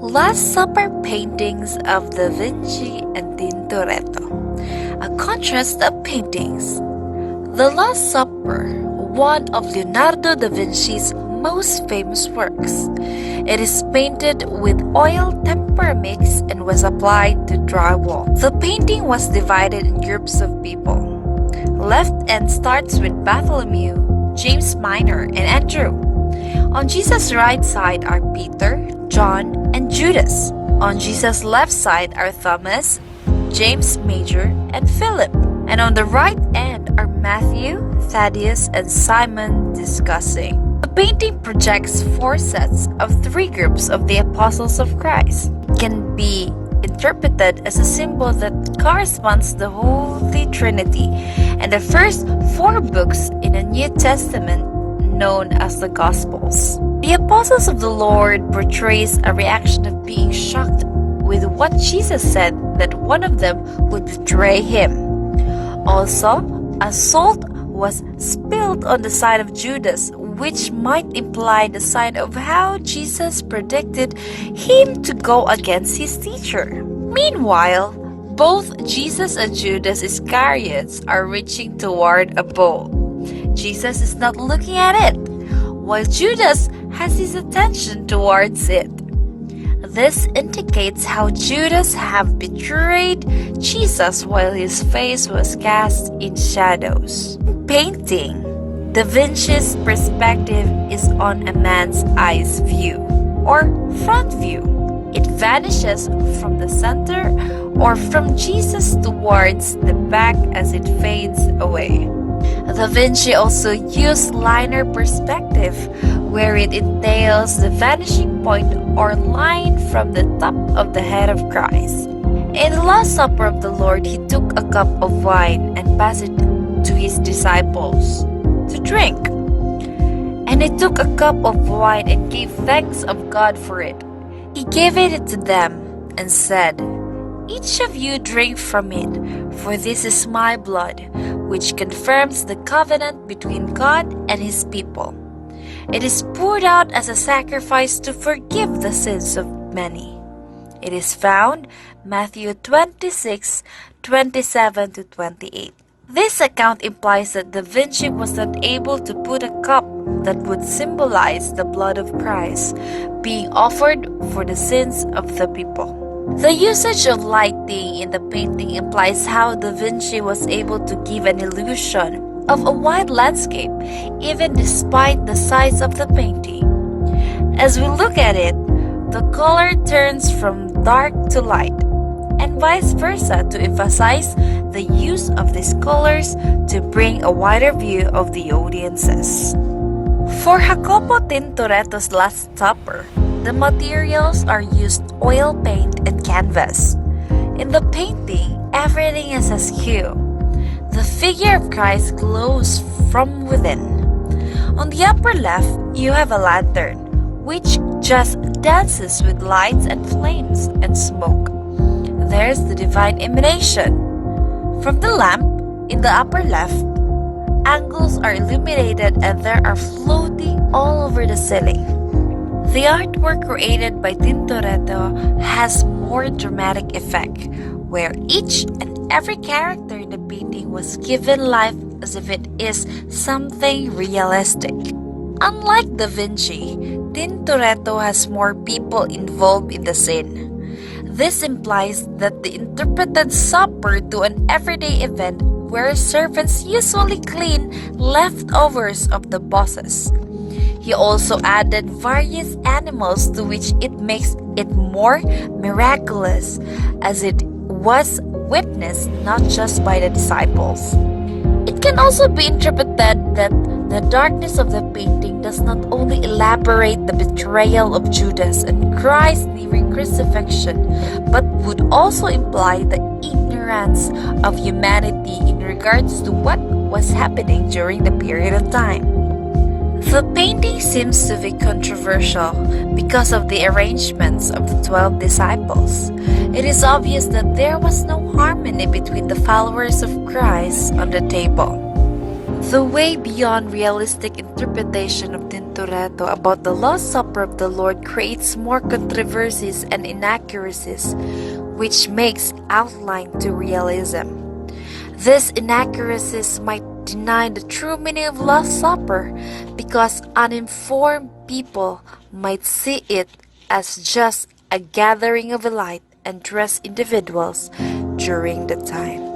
Last Supper paintings of Da Vinci and Tintoretto. A contrast of paintings. The Last Supper, one of Leonardo da Vinci's most famous works. It is painted with oil tempera mix and was applied to drywall. The painting was divided in groups of people. Left end starts with Bartholomew, James Minor, and Andrew. On Jesus' right side are Peter, John, and Judas. On Jesus' left side are Thomas, James Major, and Philip. And on the right end are Matthew, Thaddeus, and Simon discussing. The painting projects four sets of three groups of the apostles of Christ. It can be interpreted as a symbol that corresponds to the Holy Trinity and the first four books in the New Testament known as the Gospels. The apostles of the Lord portrays a reaction of being shocked with what Jesus said that one of them would betray him. Also, a salt was spilled on the side of Judas, which might imply the sign of how Jesus predicted him to go against his teacher. Meanwhile, both Jesus and Judas Iscariot are reaching toward a bowl. Jesus is not looking at it, while Judas has his attention towards it. This indicates how Judas have betrayed Jesus while his face was cast in shadows. Painting. Da Vinci's perspective is on a man's eyes view, or front view. It vanishes from the center or from Jesus towards the back as it fades away. Da Vinci also used linear perspective, where it entails the vanishing point or line from the top of the head of Christ. In the Last Supper of the Lord, he took a cup of wine and passed it to his disciples to drink. And he took a cup of wine and gave thanks of God for it. He gave it to them and said, "Each of you drink from it, for this is my blood, which confirms the covenant between God and his people. It is poured out as a sacrifice to forgive the sins of many." It is found Matthew 26:27-28. This account implies that Da Vinci was not able to put a cup that would symbolize the blood of Christ being offered for the sins of the people. The usage of lighting in the painting implies how Da Vinci was able to give an illusion of a wide landscape, even despite the size of the painting. As we look at it, the color turns from dark to light, and vice versa, to emphasize the use of these colors to bring a wider view of the audiences. For Jacopo Tintoretto's Last Supper, the materials are used oil paint and canvas. In the painting, everything is askew. The figure of Christ glows from within. On the upper left, you have a lantern, which just dances with lights and flames and smoke. There's the divine emanation. From the lamp, in the upper left, angles are illuminated and there are floating all over the ceiling. The artwork created by Tintoretto has more dramatic effect, where each and every character in the painting was given life as if it is something realistic. Unlike Da Vinci, Tintoretto has more people involved in the scene. This implies that the interpreted supper to an everyday event where servants usually clean leftovers of the bosses. He also added various animals to which it makes it more miraculous, as it was witnessed not just by the disciples. It can also be interpreted that the darkness of the painting does not only elaborate the betrayal of Judas and Christ nearing crucifixion, but would also imply the ignorance of humanity in regards to what was happening during the period of time. The painting seems to be controversial because of the arrangements of the 12 disciples. It is obvious that there was no harmony between the followers of Christ on the table. The way beyond realistic interpretation of Tintoretto about the Last Supper of the Lord creates more controversies and inaccuracies, which makes outline to realism. These inaccuracies might deny the true meaning of Last Supper because uninformed people might see it as just a gathering of elite and dressed individuals during the time.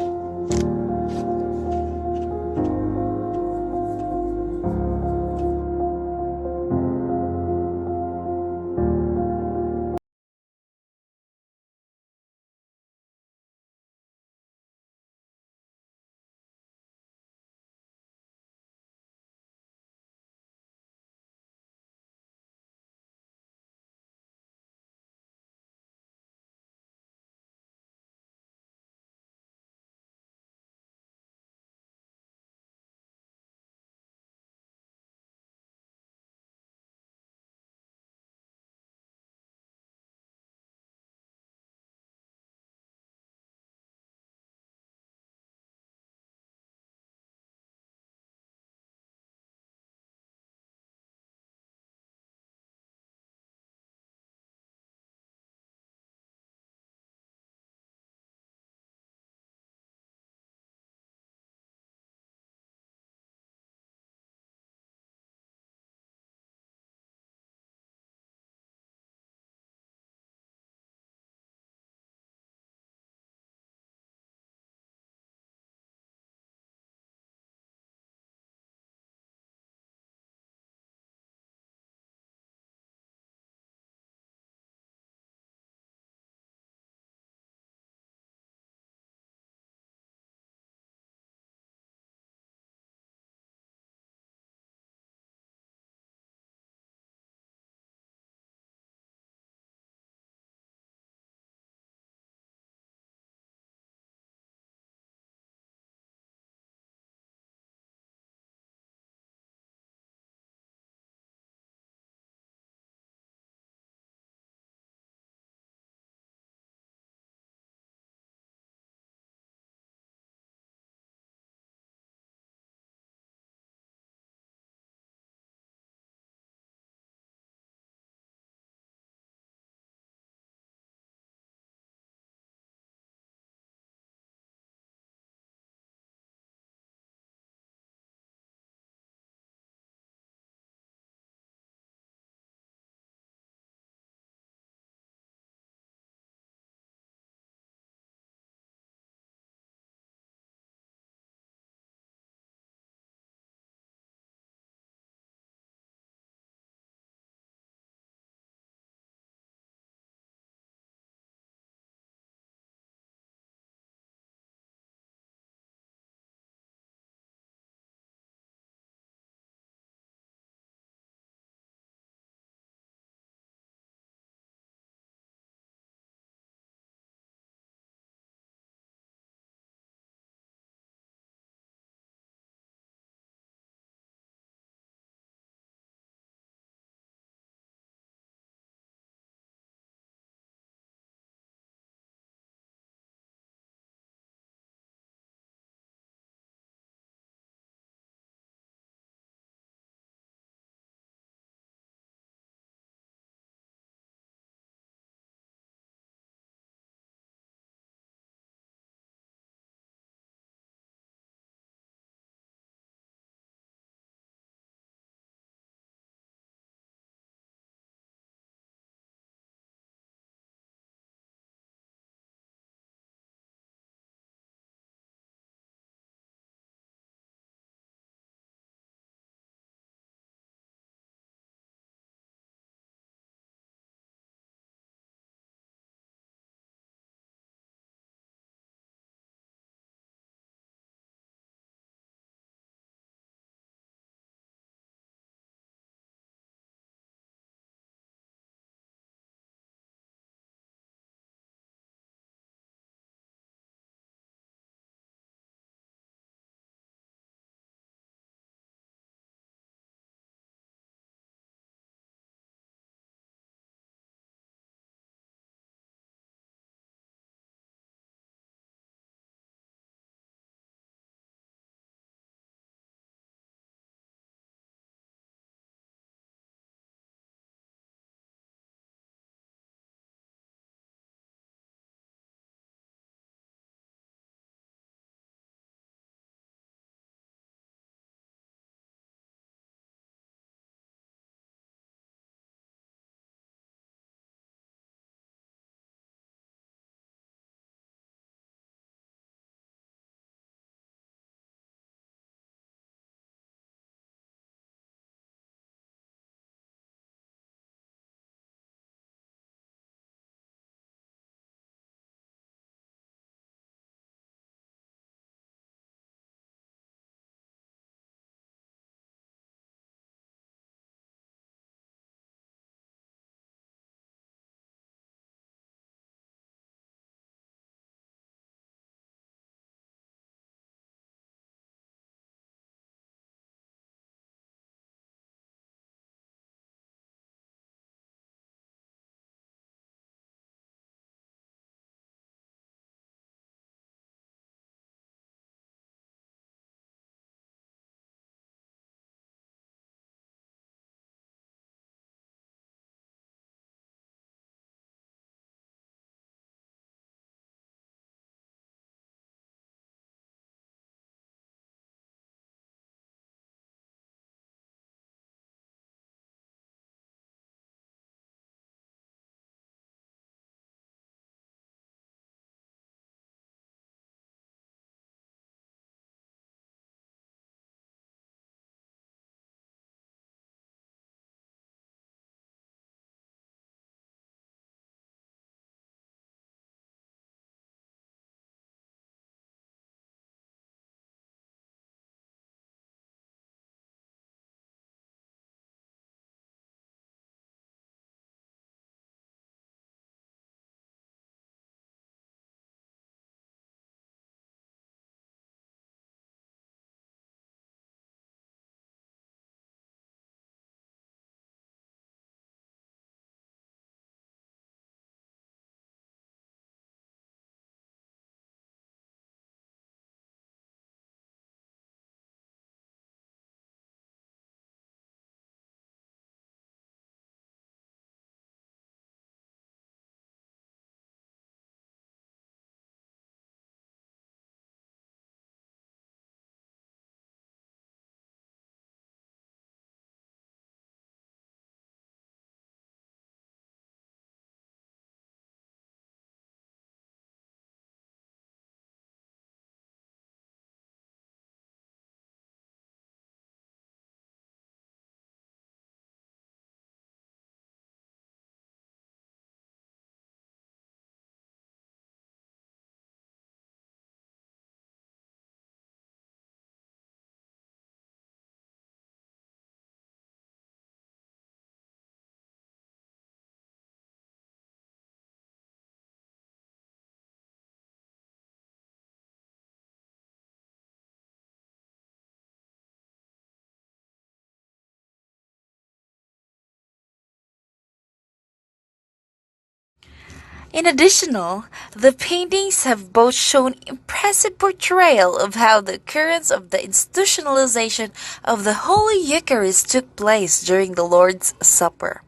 In addition, the paintings have both shown impressive portrayal of how the occurrence of the institutionalization of the Holy Eucharist took place during the Lord's Supper.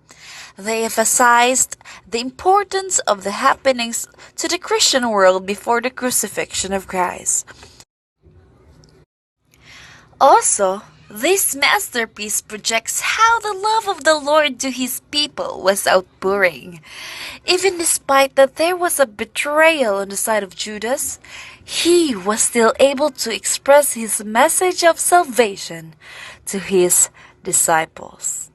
They emphasized the importance of the happenings to the Christian world before the crucifixion of Christ. Also, this masterpiece projects how the love of the Lord to his people was outpouring. Even despite that there was a betrayal on the side of Judas, he was still able to express his message of salvation to his disciples.